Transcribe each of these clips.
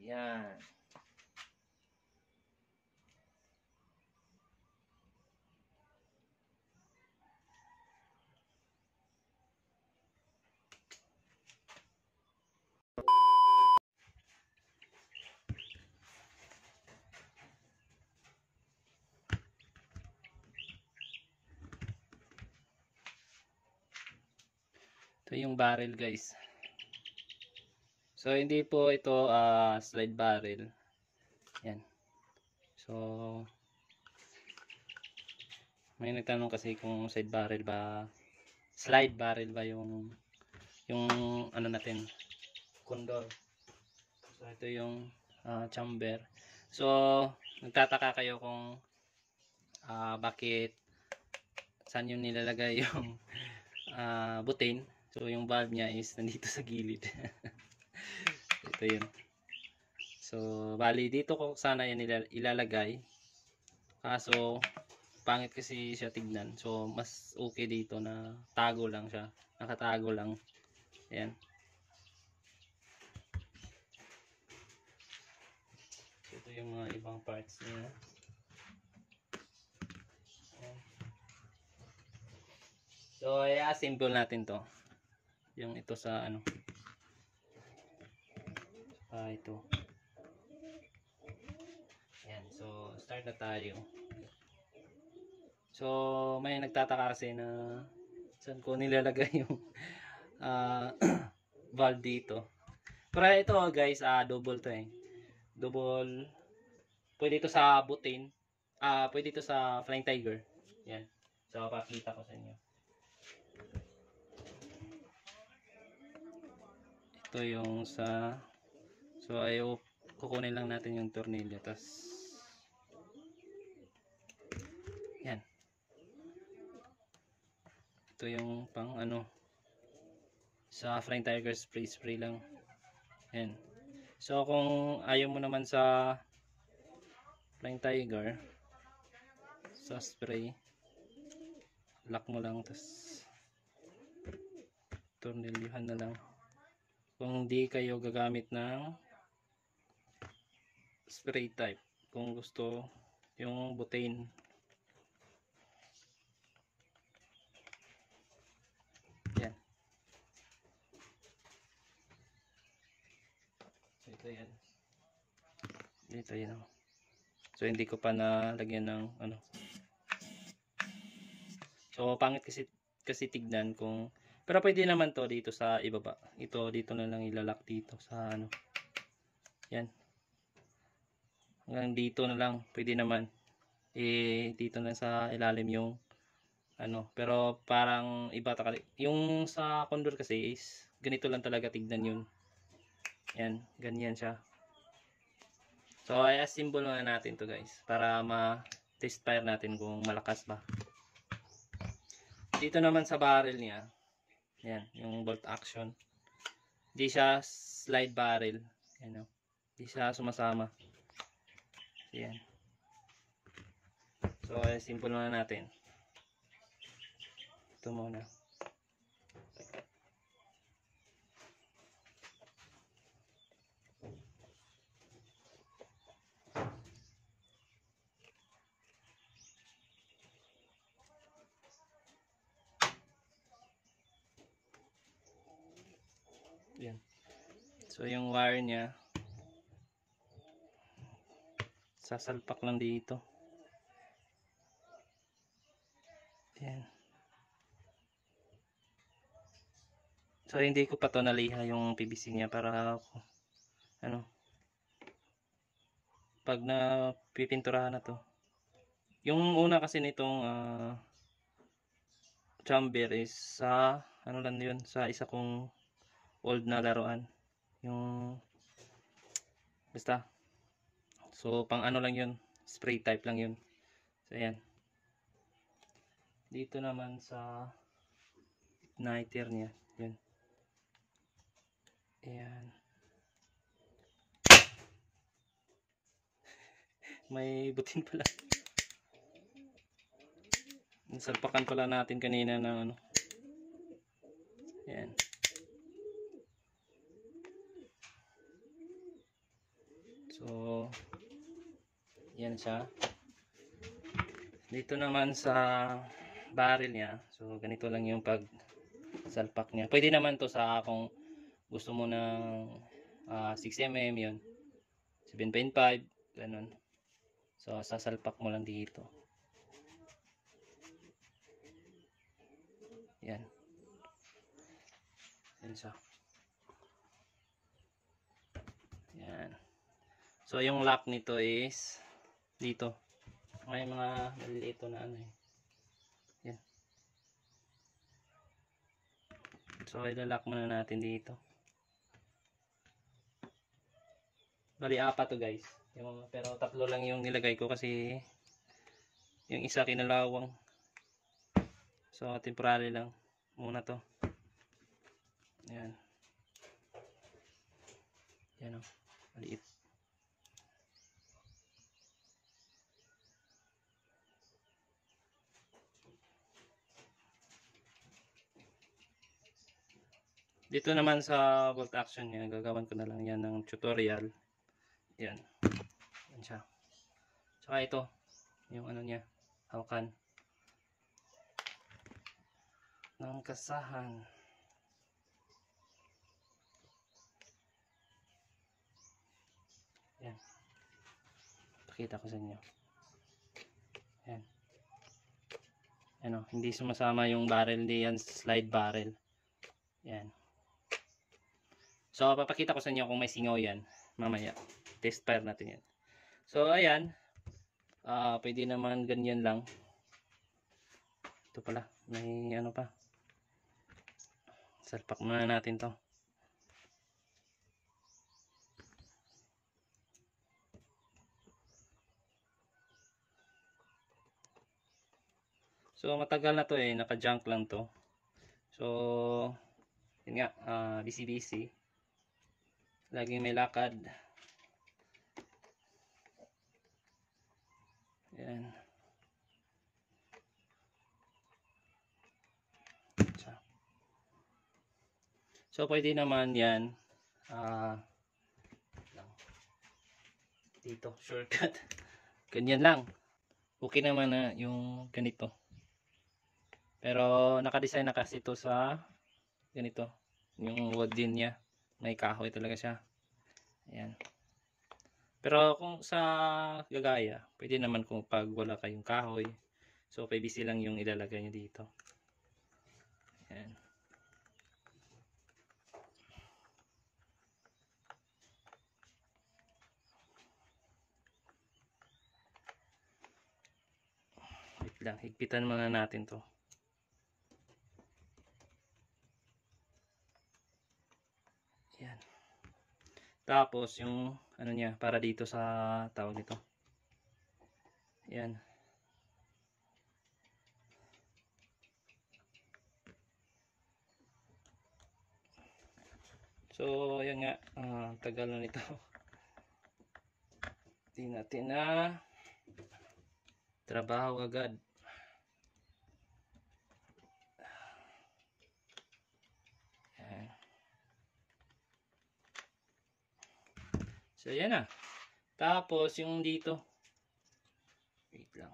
Yan. Ito yung barrel, guys. So hindi po ito slide barrel. Yan. So may nagtanong kasi kung slide barrel ba yung ano natin, condor. So ito yung chamber. So nagtataka kayo kung bakit saan yung nilalagay yung butane. So yung valve niya is nandito sa gilid. Ito yun. So bali dito ko sana yan ilalagay. Kaso pangit kasi siya tignan. So mas okay dito na tago lang siya. Nakatago lang. Ayan. So ito yung mga ibang parts niya. Ayan. So i-assemble natin to. Yung ito sa ano. Ito. Ayan. So start na tayo. So may nagtataka kasi na saan ko nilalagay yung valve dito. Pero ito guys, double to eh. Double. Pwede ito sa butane. Pwede ito sa Flying Tiger. Yan. So pakita ko sa inyo. Ito yung sa, so ayaw, kukunin lang natin yung tornilyo. Tas yan. Ito yung pang ano, sa Flying Tiger spray lang. Yan. So kung ayaw mo naman sa Flying Tiger sa spray, lock mo lang, tas tornilyuhan na lang. Kung di kayo gagamit ng spray type, kung gusto yung butane. Yan. So ito yan. Ito yan. So hindi ko pa nalagyan ng ano. So pangit kasi tignan kung, pero pwede naman to dito sa ibaba. Ito dito na lang ilalak dito sa ano. Yan. Hanggang dito na lang pwede naman. Dito na sa ilalim yung ano, pero parang iba yung sa condor kasi is ganito lang talaga tignan yun. Yan, ganyan siya. So i-assemble na natin to guys para ma-test fire natin kung malakas ba. Dito naman sa barrel niya, yan, yung bolt action. Hindi siya slide barrel. Yan, no? Hindi siya sumasama. Yan. So, simple na natin. Ito muna. Yan. So yung wire niya sasalpak lang dito. Yan. So hindi ko pa to naliha yung PVC niya para ano, pag na pipinturahan na to. Yung una kasi nitong chamber is sa ano lang yun, sa isa kong old na laruan. Yung basta. So pang ano lang yun, spray type lang yun. So ayan. Dito naman sa igniter niya, yun. Ayan. May butin pala. Nasalpakan pala natin kanina ng ano. Ayan. Yan siya. Dito naman sa barrel niya. So ganito lang yung pag salpak niya. Pwede naman to sa kung gusto mo ng 6mm yun. 7.5 ganun. So sasalpak mo lang dito. Yan. Yan siya. Yan. So yung lock nito is dito. May mga maliliit na ano eh. Yan. So ilalock muna natin dito. Bali apat to guys. Pero tatlo lang yung nilagay ko kasi yung isa kinalawang. So temporary lang muna to. Yan. Yan o. Maliit. Dito naman sa bolt action niya, gagawin ko na lang yan ng tutorial. Yan. Yan siya. Tsaka ito, yung ano niya, hawakan ng kasahan. Yan. Pakita ko sa inyo. Yan. Ano, hindi sumasama yung barrel diyan, slide barrel. Yan. So, papakita ko sa inyo kung may singaw yan. Mamaya. Test fire natin yan. So, ayan. Pwede naman ganyan lang. Ito pala. May ano pa. Salpak muna natin to. So, matagal na to eh. Naka-junk lang to. So, yun nga. Busy-busy. Laging may lakad. Yan. So, pwede naman yan. Dito, shortcut. Ganyan lang. Okay naman na yung ganito. Pero, nakadesign na kasi ito sa ganito. Yung wood din niya. May kahoy talaga siya. Ayan. Pero kung sa gagaya, pwede naman kung pag wala kayong kahoy. So PVC lang yung ilalagay nyo dito. Ayan. Wait lang, higpitan muna natin to. Ayan. Tapos yung ano niya, para dito sa tawag nito. Ayan. So, ayan nga, tagal na nito. Hindi natin na trabaho agad. Ayan. So, ayan na. Tapos, yung dito. Wait lang.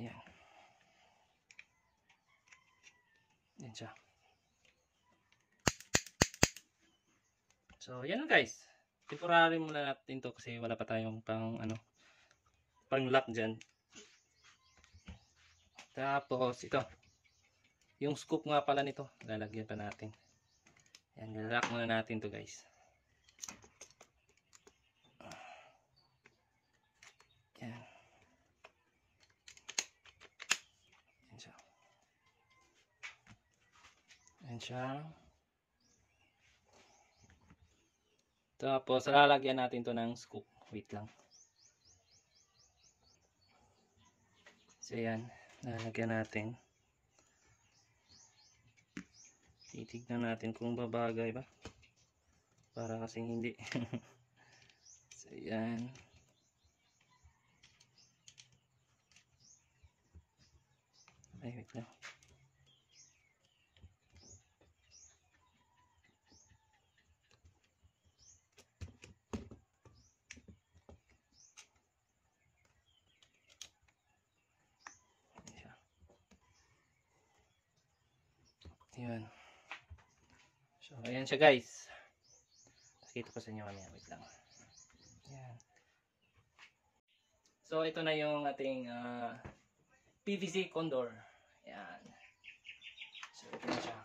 Ayan. Yan siya. So, yan guys. Temporary muna natin to kasi wala pa tayong pang ano, pang lock dyan. Tapos, ito. Yung scoop nga pala nito, lalagyan pa natin. Yan, nilock muna natin to guys. Yan. Yan siya. Yan siya. Tapos, lalagyan natin to ng scoop. Wait lang. So, yan. Lalagyan natin. Titignan natin kung babagay ba. Para kasing hindi. So, yan. Ay, wait lang. Yun. So, ayan siya guys. Pakita ko sa inyo mamaya. Wait lang. Ayan. So, ito na yung ating PVC condor. Ayan. So, ito na siya.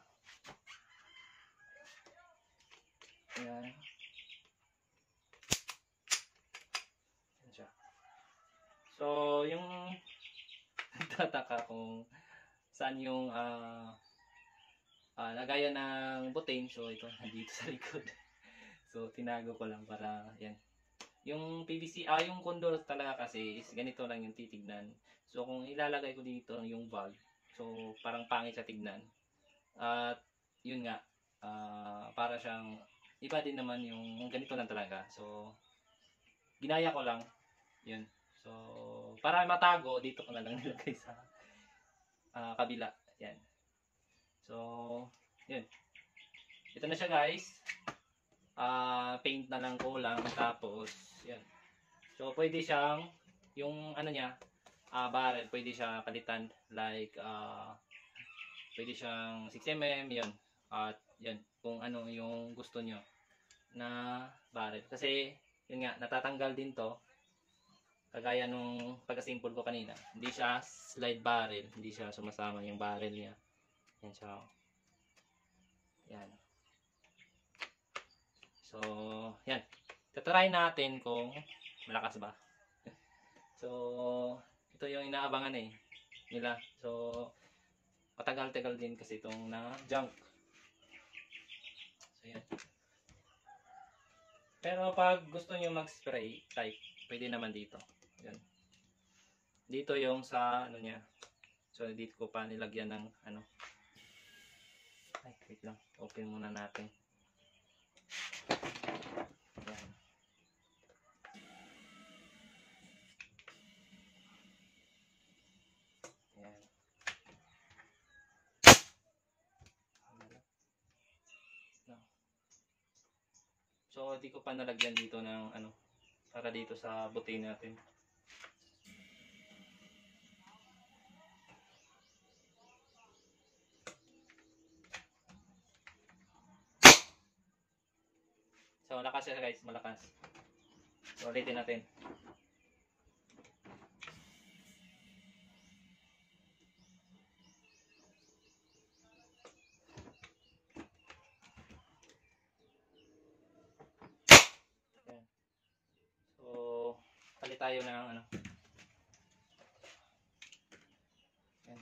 Ayan. Ayan siya. So, yung nagtataka kung saan yung lagayan ng butane. So, ito nandito sa likod. So, tinago ko lang para, yan. Yung PVC, yung condor talaga kasi is ganito lang yung titignan. So, kung ilalagay ko dito yung valve, so, parang pangit siya tignan. At, yun nga, para siyang, iba din naman yung ganito lang talaga. So, ginaya ko lang, yun. So, para matago, dito ko na lang nilagay sa kabila. Yan. So, yun. Ito na siya guys. Paint na lang kulang. Tapos, yan. So, pwede siyang, yung ano niya, barrel, pwede siya palitan. Like, pwede siyang 6mm, yun. At, yun, kung ano yung gusto nyo na barrel. Kasi, yun nga, natatanggal din to. Kagaya nung pagka-simple ko kanina. Hindi siya slide barrel. Hindi siya sumasama yung barrel niya. Yan siya. Yan. So, yan. Tatry natin kung malakas ba. So, ito yung inaabangan nila. So, matagal-tagal din kasi itong na junk. So, yan. Pero pag gusto nyo mag-spray type, pwede naman dito. Yan. Dito yung sa ano niya. So, dito ko pa nilagyan ng ano. Ay, wait lang. Open muna natin. Yan. Yan. So, di ko pa nalagyan dito ng ano, para dito sa butane natin. So, malakas siya guys, malakas. So, ulitin natin. Yan. So, palit tayo ng ano. Yan.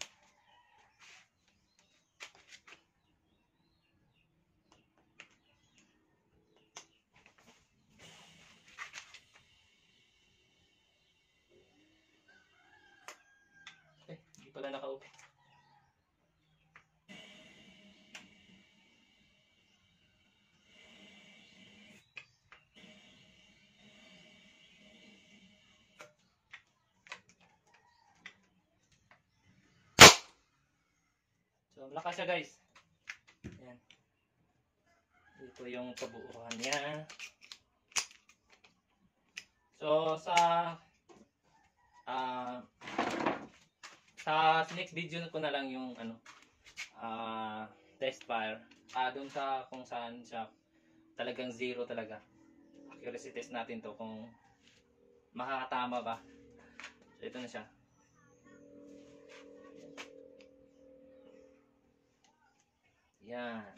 Hindi pala naka-open. So, malakas siya guys. Yan. Ito yung kabuuan niya. So, sa next video ko na lang yung ano, test fire. Doon sa kung saan siya talagang zero talaga. Accuracy test natin to kung makakatama ba. So, ito na siya. Yan.